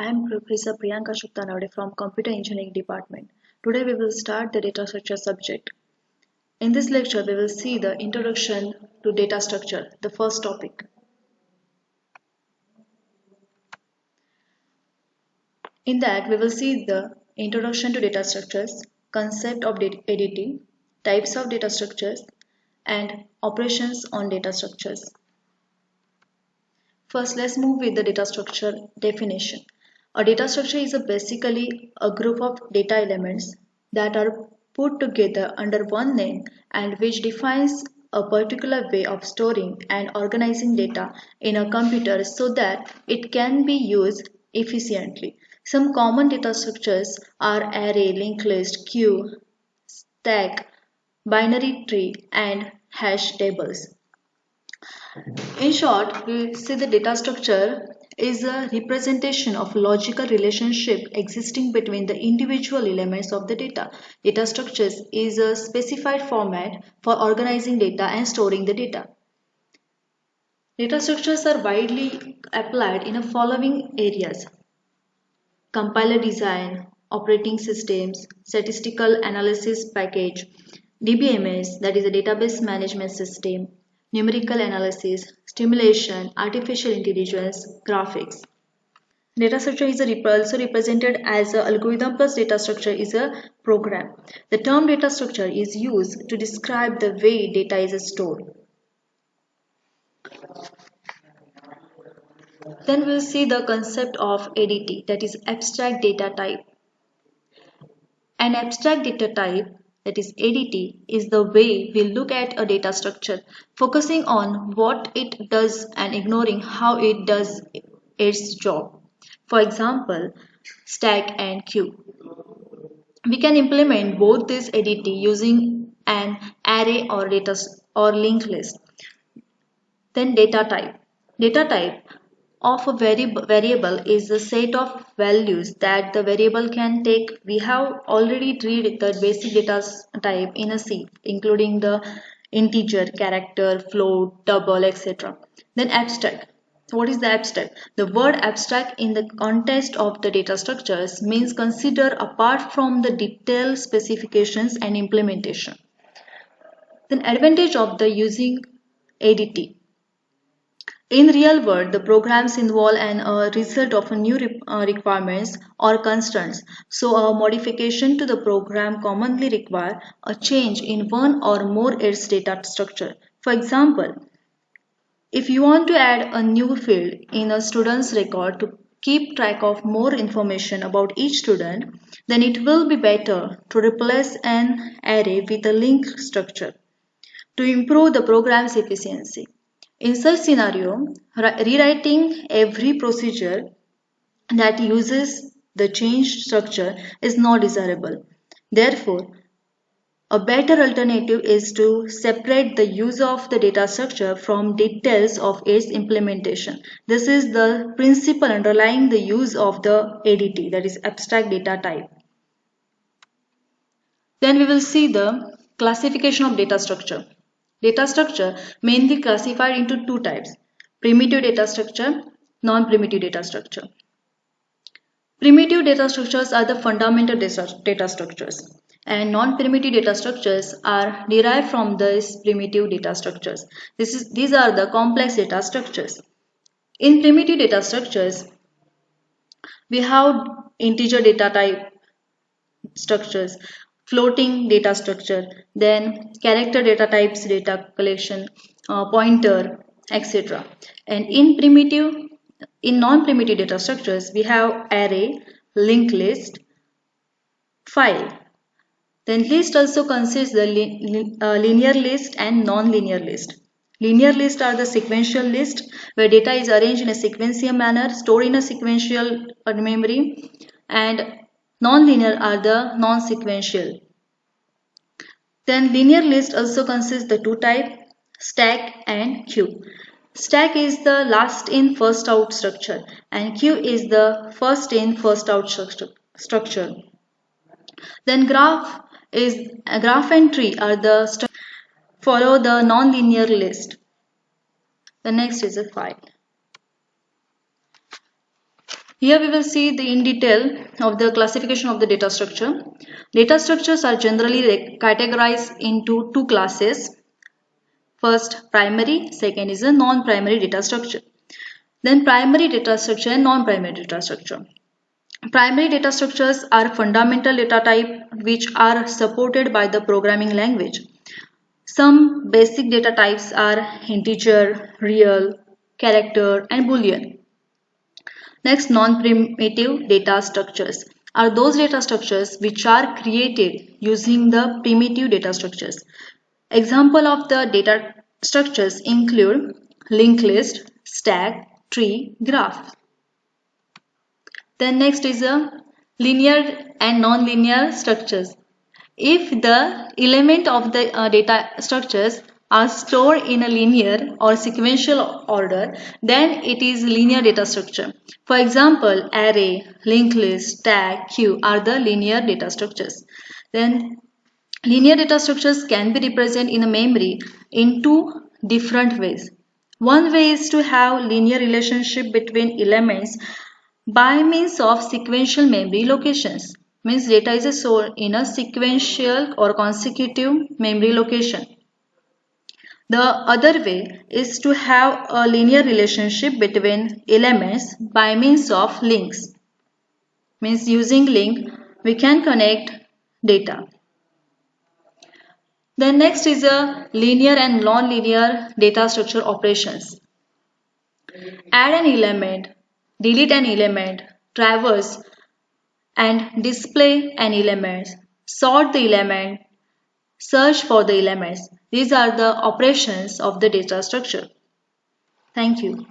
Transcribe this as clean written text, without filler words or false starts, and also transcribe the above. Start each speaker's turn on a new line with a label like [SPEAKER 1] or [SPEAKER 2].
[SPEAKER 1] I am Professor Priyanka Shuktanade from Computer Engineering Department. Today we will start the data structure subject. In this lecture we will see the introduction to data structure, the first topic. In that we will see the introduction to data structures, concept of ADT, types of data structures, and operations on data structures. First, let's move with the data structure definition. A data structure is basically a group of data elements that are put together under one name and which defines a particular way of storing and organizing data in a computer so that it can be used efficiently. Some common data structures are array, linked list, queue, stack, binary tree, and hash tables. In short, we see the data structure is a representation of logical relationship existing between the individual elements of the data. Data structures is a specified format for organizing data and storing the data. Data structures are widely applied in the following areas: compiler design, operating systems, statistical analysis package, DBMS, that is a database management system, numerical analysis, simulation, artificial intelligence, graphics. Data structure is also represented as an algorithm plus data structure is a program. The term data structure is used to describe the way data is stored. Then we'll see the concept of ADT, that is abstract data type. An abstract data type, that is ADT, is the way we look at a data structure, focusing on what it does and ignoring how it does its job. For example, stack and queue. We can implement both this ADT using an array or linked list. Then data type. Data type of a variable is a set of values that the variable can take. We have already read the basic data type in a C, including the integer, character, float, double, etc. Then abstract. What is the abstract? The word abstract in the context of the data structures means consider apart from the detailed specifications and implementation. Then advantage of the using ADT. In real world, the programs involve a result of a new requirements or constraints. So a modification to the program commonly require a change in one or more its data structure. For example, if you want to add a new field in a student's record to keep track of more information about each student, then it will be better to replace an array with a linked structure to improve the program's efficiency. In such scenario, rewriting every procedure that uses the changed structure is not desirable. Therefore, a better alternative is to separate the use of the data structure from details of its implementation. This is the principle underlying the use of the ADT, that is abstract data type. Then we will see the classification of data structure. Data structure mainly classified into two types: primitive data structure, non-primitive data structure. Primitive data structures are the fundamental data structures, and non-primitive data structures are derived from these primitive data structures. These are the complex data structures. In primitive data structures, we have integer data type structures, floating data structure, then character data types data collection, pointer, etc. And in non-primitive data structures, we have array, linked list, file. Then list also consists the linear list and non-linear list. Linear lists are the sequential list where data is arranged in a sequential manner, stored in a sequential memory, and non-linear are the non-sequential. Then linear list also consists the two types, stack and queue. Stack is the last in first out structure and queue is the first in first out structure. Then graph and tree are the follow the non-linear list. The next is a file. Here we will see the in detail of the classification of the data structure. Data structures are generally categorized into two classes. First, primary, second is a non-primary data structure. Then primary data structure and non-primary data structure. Primary data structures are fundamental data type which are supported by the programming language. Some basic data types are integer, real, character, and boolean. Next, non-primitive data structures are those data structures which are created using the primitive data structures. Example of the data structures include linked list, stack, tree, graph. Then next is a linear and non-linear structures. If the element of the data structures are stored in a linear or sequential order, then it is linear data structure. For example, array, linked list, tag, queue are the linear data structures. Then linear data structures can be represented in a memory in two different ways. One way is to have linear relationship between elements by means of sequential memory locations. Means data is stored in a sequential or consecutive memory location. The other way is to have a linear relationship between elements by means of links. Means using link we can connect data. Then next is a linear and non-linear data structure operations. Add an element, delete an element, traverse and display an element, sort the element, search for the elements. These are the operations of the data structure. Thank you.